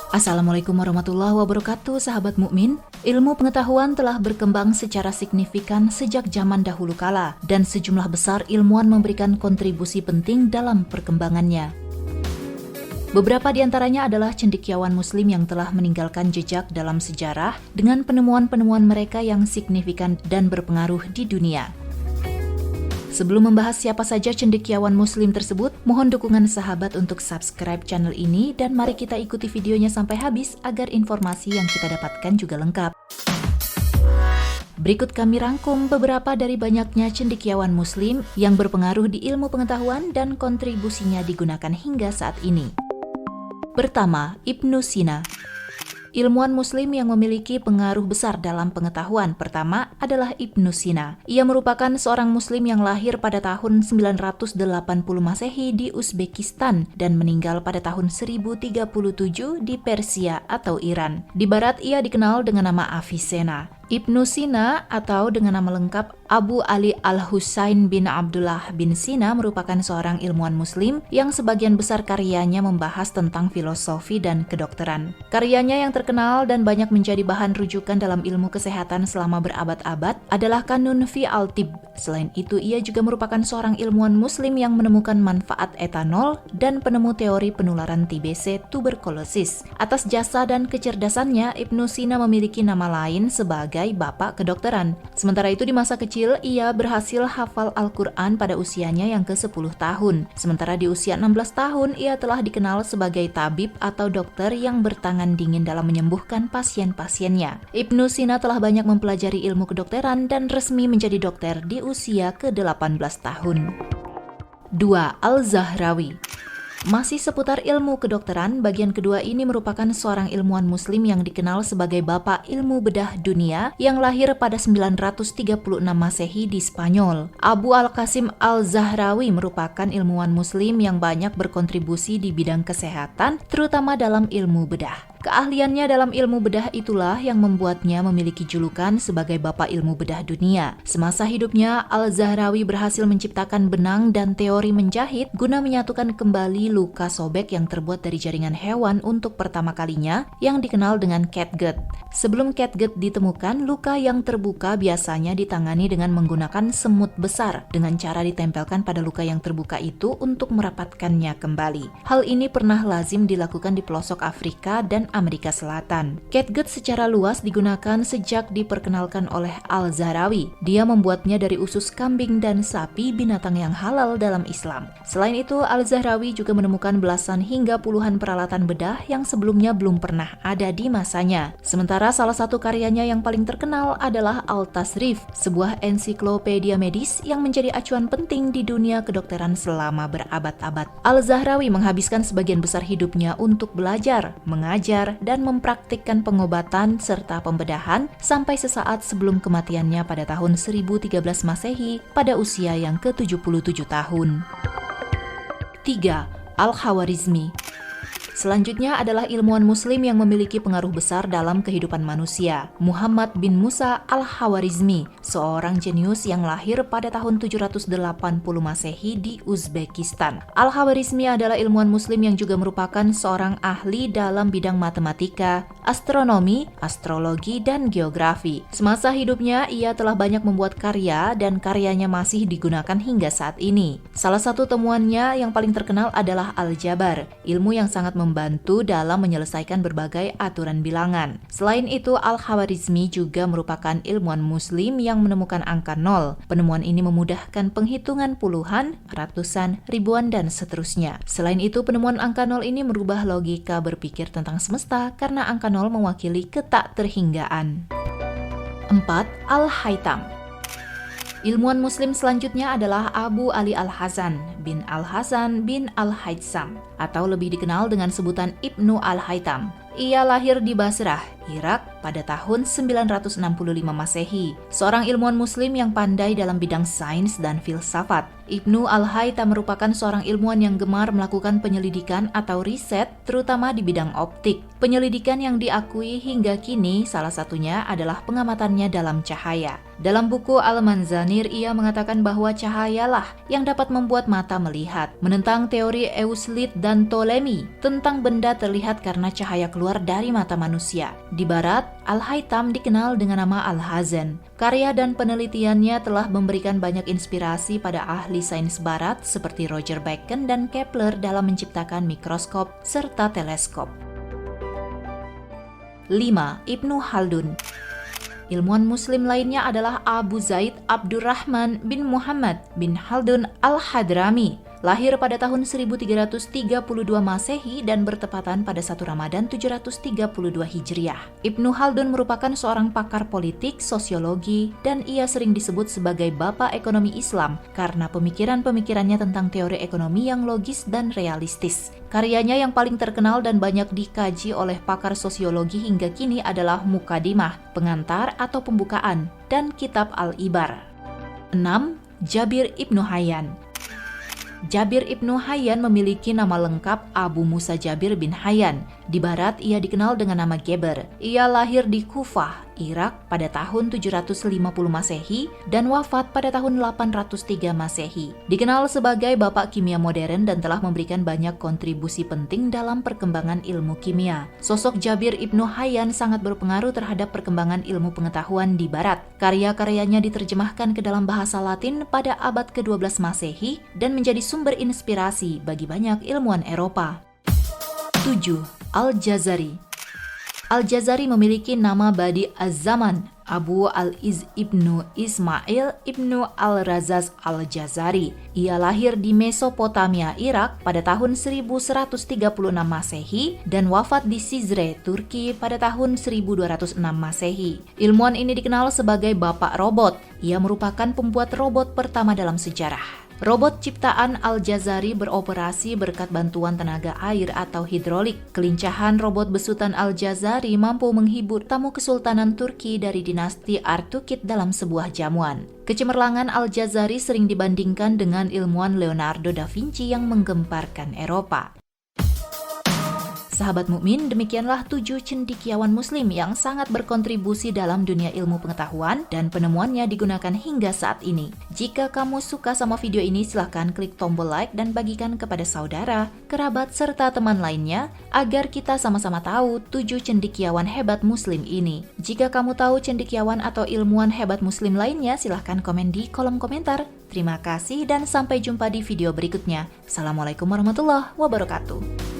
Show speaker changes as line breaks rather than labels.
Assalamualaikum warahmatullahi wabarakatuh, sahabat mukmin. Ilmu pengetahuan telah berkembang secara signifikan sejak zaman dahulu kala, dan sejumlah besar ilmuwan memberikan kontribusi penting dalam perkembangannya. Beberapa di antaranya adalah cendekiawan muslim yang telah meninggalkan jejak dalam sejarah dengan penemuan-penemuan mereka yang signifikan dan berpengaruh di dunia. Sebelum membahas siapa saja cendekiawan muslim tersebut, mohon dukungan sahabat untuk subscribe channel ini dan mari kita ikuti videonya sampai habis agar informasi yang kita dapatkan juga lengkap. Berikut kami rangkum beberapa dari banyaknya cendekiawan muslim yang berpengaruh di ilmu pengetahuan dan kontribusinya digunakan hingga saat ini. Pertama, Ibnu Sina. Ilmuwan muslim yang memiliki pengaruh besar dalam pengetahuan pertama adalah Ibnu Sina. Ia merupakan seorang muslim yang lahir pada tahun 980 Masehi di Uzbekistan dan meninggal pada tahun 1037 di Persia atau Iran. Di barat ia dikenal dengan nama Avicenna. Ibnu Sina atau dengan nama lengkap Abu Ali Al-Husain bin Abdullah bin Sina merupakan seorang ilmuwan muslim yang sebagian besar karyanya membahas tentang filosofi dan kedokteran. Karyanya yang terkenal dan banyak menjadi bahan rujukan dalam ilmu kesehatan selama berabad-abad adalah Kanun fi al-Tibb. Selain itu, ia juga merupakan seorang ilmuwan muslim yang menemukan manfaat etanol dan penemu teori penularan TBC tuberkulosis. Atas jasa dan kecerdasannya, Ibnu Sina memiliki nama lain sebagai Bapak Kedokteran. Sementara itu di masa kecil, ia berhasil hafal Al-Quran pada usianya yang ke-10 tahun. Sementara di usia 16 tahun, ia telah dikenal sebagai tabib atau dokter yang bertangan dingin dalam menyembuhkan pasien-pasiennya. Ibnu Sina telah banyak mempelajari ilmu kedokteran dan resmi menjadi dokter di usia ke-18 tahun. 2. Al-Zahrawi. Masih seputar ilmu kedokteran, bagian kedua ini merupakan seorang ilmuwan muslim yang dikenal sebagai Bapak Ilmu Bedah Dunia yang lahir pada 936 Masehi di Spanyol. Abu Al-Qasim Al-Zahrawi merupakan ilmuwan muslim yang banyak berkontribusi di bidang kesehatan, terutama dalam ilmu bedah. Keahliannya dalam ilmu bedah itulah yang membuatnya memiliki julukan sebagai Bapak Ilmu Bedah Dunia. Semasa hidupnya, Al-Zahrawi berhasil menciptakan benang dan teori menjahit guna menyatukan kembali luka sobek yang terbuat dari jaringan hewan untuk pertama kalinya yang dikenal dengan catgut. Sebelum catgut ditemukan, luka yang terbuka biasanya ditangani dengan menggunakan semut besar dengan cara ditempelkan pada luka yang terbuka itu untuk merapatkannya kembali. Hal ini pernah lazim dilakukan di pelosok Afrika dan Amerika Selatan. Catgut secara luas digunakan sejak diperkenalkan oleh Al-Zahrawi. Dia membuatnya dari usus kambing dan sapi, binatang yang halal dalam Islam. Selain itu, Al-Zahrawi juga menemukan belasan hingga puluhan peralatan bedah yang sebelumnya belum pernah ada di masanya. Sementara salah satu karyanya yang paling terkenal adalah Al-Tasrif, sebuah ensiklopedia medis yang menjadi acuan penting di dunia kedokteran selama berabad-abad. Al-Zahrawi menghabiskan sebagian besar hidupnya untuk belajar, mengajar, dan mempraktikkan pengobatan serta pembedahan sampai sesaat sebelum kematiannya pada tahun 1013 Masehi pada usia yang ke-77 tahun. 3. Al-Khawarizmi. Selanjutnya adalah ilmuwan muslim yang memiliki pengaruh besar dalam kehidupan manusia, Muhammad bin Musa Al-Khawarizmi, seorang jenius yang lahir pada tahun 780 Masehi di Uzbekistan. Al-Khawarizmi adalah ilmuwan muslim yang juga merupakan seorang ahli dalam bidang matematika, astronomi, astrologi, dan geografi. Semasa hidupnya, ia telah banyak membuat karya dan karyanya masih digunakan hingga saat ini. Salah satu temuannya yang paling terkenal adalah Al-Jabar, ilmu yang sangat membantu dalam menyelesaikan berbagai aturan bilangan. Selain itu, Al-Khawarizmi juga merupakan ilmuwan muslim yang menemukan angka 0. Penemuan ini memudahkan penghitungan puluhan, ratusan, ribuan, dan seterusnya. Selain itu, penemuan angka 0 ini merubah logika berpikir tentang semesta karena angka 0 mewakili ketak terhinggaan. 4. Al-Haytham. Ilmuwan muslim selanjutnya adalah Abu Ali Al-Hasan bin Al-Hasan bin Al-Haytham atau lebih dikenal dengan sebutan Ibnu Al-Haytham. Ia lahir di Basrah, Irak pada tahun 965 Masehi. Seorang ilmuwan muslim yang pandai dalam bidang sains dan filsafat. Ibnu Al-Haytham merupakan seorang ilmuwan yang gemar melakukan penyelidikan atau riset, terutama di bidang optik. Penyelidikan yang diakui hingga kini salah satunya adalah pengamatannya dalam cahaya. Dalam buku Al-Manzanir, ia mengatakan bahwa cahayalah yang dapat membuat mata melihat. Menentang teori Euclid dan Ptolemy tentang benda terlihat karena cahaya keluar keluar dari mata manusia. Di barat, Al-Haytham dikenal dengan nama Al-Hazan. Karya dan penelitiannya telah memberikan banyak inspirasi pada ahli sains barat seperti Roger Bacon dan Kepler dalam menciptakan mikroskop serta teleskop. 5. Ibnu Khaldun. Ilmuwan muslim lainnya adalah Abu Zaid Abdurrahman bin Muhammad bin Khaldun Al-Hadrami. Lahir pada tahun 1332 Masehi dan bertepatan pada 1 Ramadan 732 Hijriah. Ibnu Khaldun merupakan seorang pakar politik, sosiologi, dan ia sering disebut sebagai Bapak Ekonomi Islam karena pemikiran-pemikirannya tentang teori ekonomi yang logis dan realistis. Karyanya yang paling terkenal dan banyak dikaji oleh pakar sosiologi hingga kini adalah Muqaddimah, pengantar atau pembukaan, dan Kitab Al-Ibar. 6. Jabir Ibnu Hayyan. Jabir Ibnu Hayyan memiliki nama lengkap Abu Musa Jabir bin Hayyan. Di barat ia dikenal dengan nama Geber. Ia lahir di Kufah, Irak pada tahun 750 Masehi dan wafat pada tahun 803 Masehi. Dikenal sebagai bapak kimia modern dan telah memberikan banyak kontribusi penting dalam perkembangan ilmu kimia. Sosok Jabir Ibnu Hayyan sangat berpengaruh terhadap perkembangan ilmu pengetahuan di barat. Karya-karyanya diterjemahkan ke dalam bahasa Latin pada abad ke-12 Masehi dan menjadi sumber inspirasi bagi banyak ilmuwan Eropa. 7. Al-Jazari. Al-Jazari memiliki nama Badi Az-Zaman, Abu Al-Iz ibnu Ismail ibnu Al-Razaz Al-Jazari. Ia lahir di Mesopotamia, Irak pada tahun 1136 Masehi dan wafat di Cizre, Turki pada tahun 1206 Masehi. Ilmuwan ini dikenal sebagai Bapak Robot. Ia merupakan pembuat robot pertama dalam sejarah. Robot ciptaan Al-Jazari beroperasi berkat bantuan tenaga air atau hidrolik. Kelincahan robot besutan Al-Jazari mampu menghibur tamu Kesultanan Turki dari dinasti Artukid dalam sebuah jamuan. Kecemerlangan Al-Jazari sering dibandingkan dengan ilmuwan Leonardo da Vinci yang menggemparkan Eropa. Sahabat mukmin, demikianlah 7 cendekiawan muslim yang sangat berkontribusi dalam dunia ilmu pengetahuan dan penemuannya digunakan hingga saat ini. Jika kamu suka sama video ini, silahkan klik tombol like dan bagikan kepada saudara, kerabat, serta teman lainnya agar kita sama-sama tahu 7 cendekiawan hebat muslim ini. Jika kamu tahu cendekiawan atau ilmuwan hebat muslim lainnya, silahkan komen di kolom komentar. Terima kasih dan sampai jumpa di video berikutnya. Assalamualaikum warahmatullahi wabarakatuh.